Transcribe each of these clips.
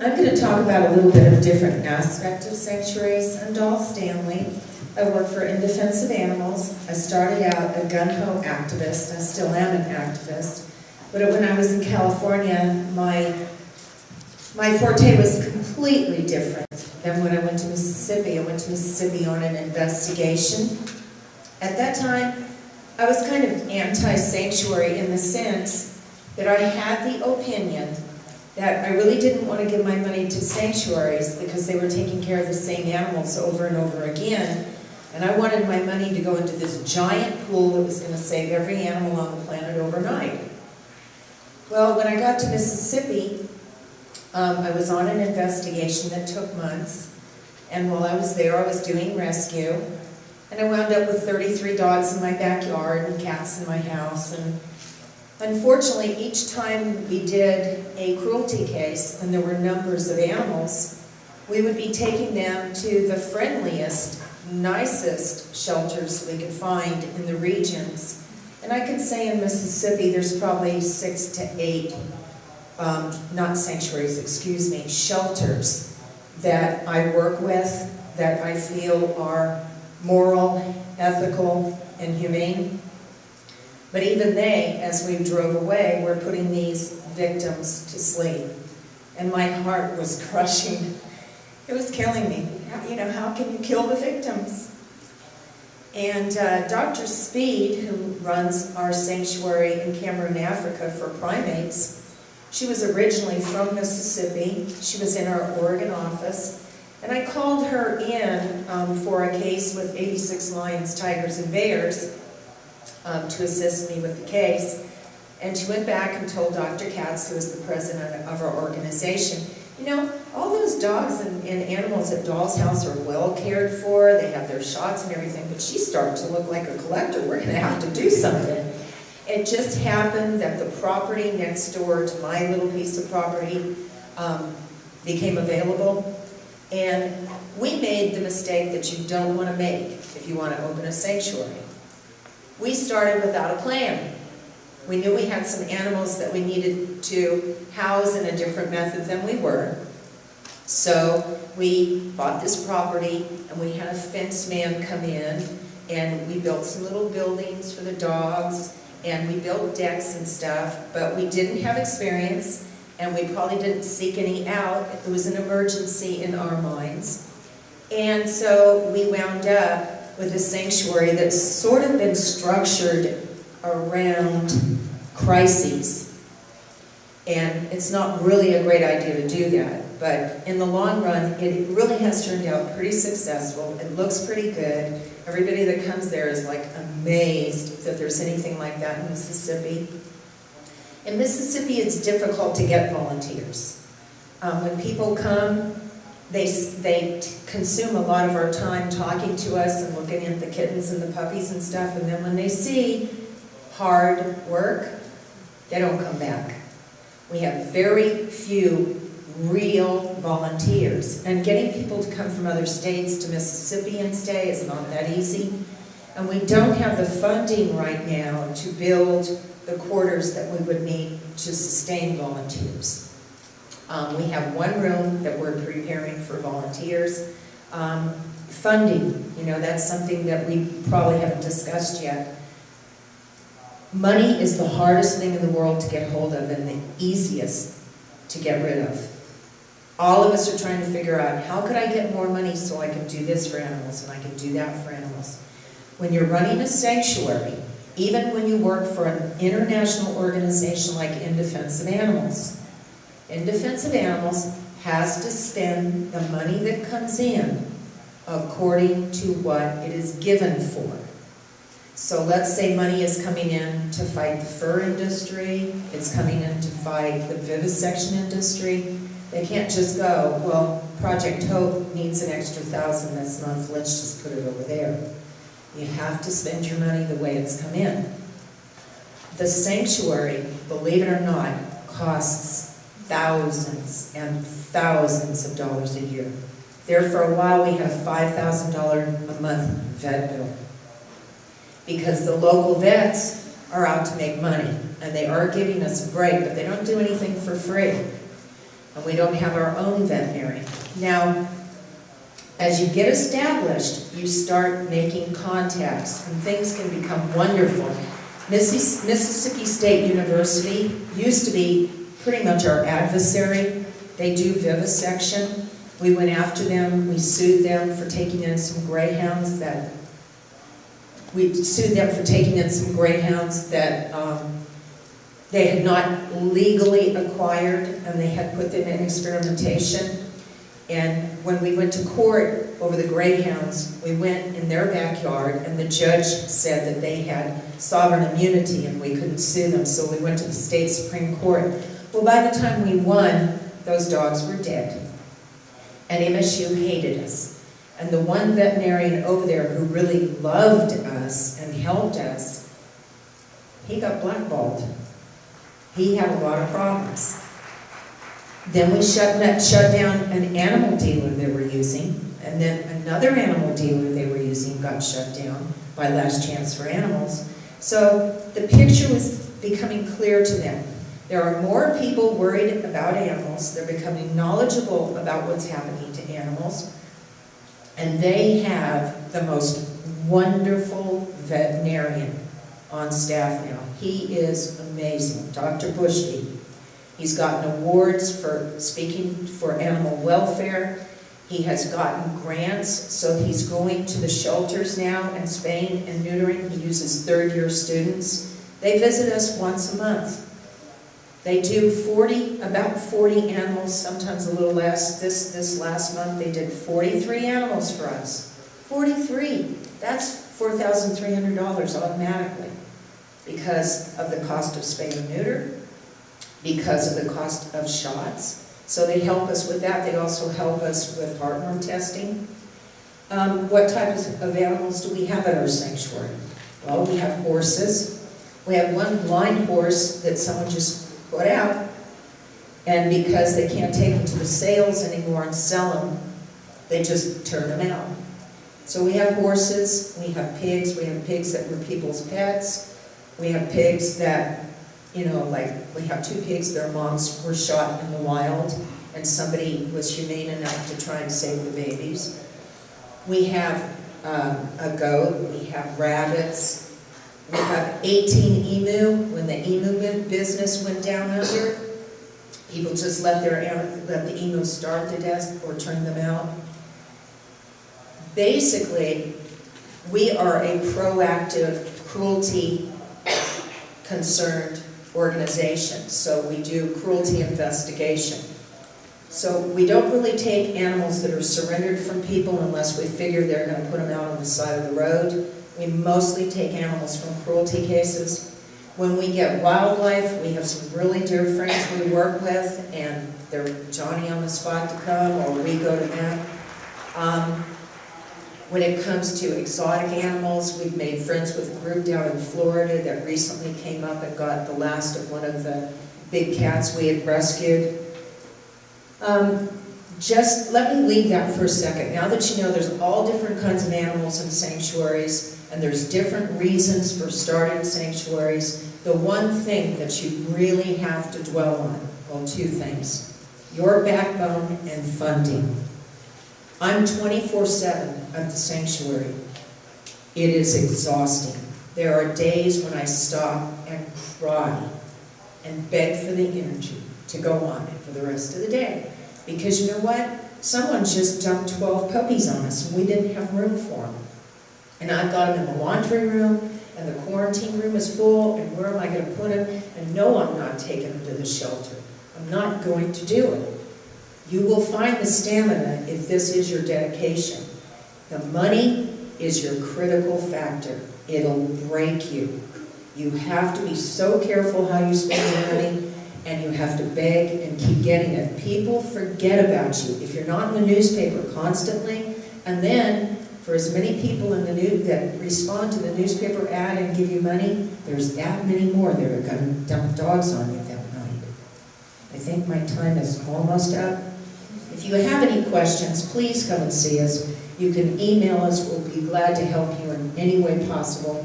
I'm going to talk about a little bit of a different aspect of sanctuaries. I'm Stanley. I work for In Defense of Animals. I started out a gun-ho activist. I still am an activist. But when I was in California, my forte was completely different than when I went to Mississippi. I went to Mississippi on an investigation. At that time, I was kind of anti-sanctuary in the sense that I had the opinion that I really didn't want to give my money to sanctuaries because they were taking care of the same animals over and over again. And I wanted my money to go into this giant pool that was going to save every animal on the planet overnight. Well, when I got to Mississippi, I was on an investigation that took months. And while I was there, I was doing rescue. And I wound up with 33 dogs in my backyard and cats in my house. And unfortunately, each time we did a cruelty case, and there were numbers of animals, we would be taking them to the friendliest, nicest shelters we could find in the regions. And I can say in Mississippi, there's probably 6 to 8, not sanctuaries, excuse me, shelters that I work with that I feel are moral, ethical, and humane. But even they, as we drove away, were putting these victims to sleep. And my heart was crushing. It was killing me. You know, how can you kill the victims? And Dr. Speed, who runs our sanctuary in Cameroon, Africa for primates, she was originally from Mississippi. She was in our Oregon office. And I called her in for a case with 86 lions, tigers, and bears to assist me with the case. And she went back and told Dr. Katz, who is the president of our organization, you know, all those dogs and animals at Doll's House are well cared for. They have their shots and everything, but she's starting to look like a collector. We're going to have to do something. It just happened that the property next door to my little piece of property became available. And we made the mistake that you don't want to make if you want to open a sanctuary. We started without a plan. We knew we had some animals that we needed to house in a different method than we were. So we bought this property and we had a fence man come in and we built some little buildings for the dogs and we built decks and stuff, but we didn't have experience and we probably didn't seek any out. It was an emergency in our minds. And so we wound up with a sanctuary that's sort of been structured around crises. And it's not really a great idea to do that, but in the long run, it really has turned out pretty successful. It looks pretty good. Everybody that comes there is like amazed that there's anything like that in Mississippi. In Mississippi, it's difficult to get volunteers. When people come, they consume a lot of our time talking to us and looking at the kittens and the puppies and stuff, and then when they see hard work, they don't come back. We have very few real volunteers, and getting people to come from other states to Mississippi and stay is not that easy. And we don't have the funding right now to build the quarters that we would need to sustain volunteers. We have one room that we're preparing for volunteers. Funding, you know, that's something that we probably haven't discussed yet. Money is the hardest thing in the world to get hold of and the easiest to get rid of. All of us are trying to figure out, how could I get more money so I can do this for animals and I can do that for animals? When you're running a sanctuary, even when you work for an international organization like In Defense of Animals, In Defense of Animals has to spend the money that comes in according to what it is given for. So let's say money is coming in to fight the fur industry, it's coming in to fight the vivisection industry. They can't just go, well, Project Hope needs an extra $1,000 this month, let's just put it over there. You have to spend your money the way it's come in. The sanctuary, believe it or not, costs thousands and thousands of dollars a year. There for a while we had a $5,000 a month vet bill, because the local vets are out to make money, and they are giving us a break, but they don't do anything for free. and we don't have our own veterinarian. Now, as you get established, you start making contacts, and things can become wonderful. Mississippi State University used to be pretty much our adversary. They do vivisection. We went after them. We sued them for taking in some greyhounds that they had not legally acquired, and they had put them in experimentation. And when we went to court over the greyhounds, we went in their backyard, and the judge said that they had sovereign immunity and we couldn't sue them, so we went to the state Supreme Court. Well, by the time we won, those dogs were dead. And MSU hated us. And the one veterinarian over there who really loved us and helped us, he got blackballed. He had a lot of problems. Then we shut down an animal dealer they were using, and then another animal dealer they were using got shut down by Last Chance for Animals. So the picture was becoming clear to them. There are more people worried about animals. They're becoming knowledgeable about what's happening to animals. And they have the most wonderful veterinarian on staff now. He is amazing, Dr. Bushby. He's gotten awards for speaking for animal welfare. He has gotten grants, so he's going to the shelters now in Spain and neutering. He uses third-year students. They visit us once a month. They do about 40 animals, sometimes a little less. This last month they did 43 animals for us. 43. That's $4,300 automatically because of the cost of spay and neuter, because of the cost of shots. So they help us with that. They also help us with heartworm testing. What types of animals do we have at our sanctuary? Well, we have horses. We have one blind horse that someone just put out, and because they can't take them to the sales anymore and sell them, they just turn them out. So we have horses, we have pigs that were people's pets, we have pigs that, like we have 2 pigs, their moms were shot in the wild, and somebody was humane enough to try and save the babies. We have a goat, we have rabbits, we have 18 emu. When the emu business went down under, people just let the emu starve to death or turn them out. Basically, we are a proactive, cruelty-concerned organization. So we do cruelty investigation. So we don't really take animals that are surrendered from people unless we figure they're going to put them out on the side of the road. We mostly take animals from cruelty cases. When we get wildlife, we have some really dear friends we work with, and they're Johnny on the spot to come, or we go to them. When it comes to exotic animals, we've made friends with a group down in Florida that recently came up and got the last of one of the big cats we had rescued. Just let me leave that for a second. Now that you know there's all different kinds of animals in sanctuaries, and there's different reasons for starting sanctuaries, the one thing that you really have to dwell on, well, 2 things: your backbone and funding. I'm 24/7 at the sanctuary. It is exhausting. There are days when I stop and cry and beg for the energy to go on for the rest of the day. Because you know what? Someone just dumped 12 puppies on us and we didn't have room for them. And I've got them in the laundry room, and the quarantine room is full, and where am I going to put them? And no, I'm not taking them to the shelter. I'm not going to do it. You will find the stamina if this is your dedication. The money is your critical factor. It'll break you. You have to be so careful how you spend your money, and you have to beg and keep getting it. People forget about you. If you're not in the newspaper constantly, and then for as many people in the news that respond to the newspaper ad and give you money, there's that many more that are going to dump dogs on you that night. I think my time is almost up. If you have any questions, please come and see us. You can email us. We'll be glad to help you in any way possible.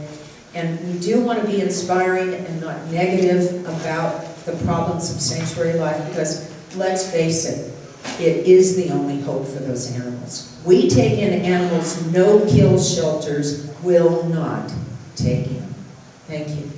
And we do want to be inspiring and not negative about the problems of sanctuary life, because let's face it, it is the only hope for those animals. We take in animals no-kill shelters will not take in. Thank you.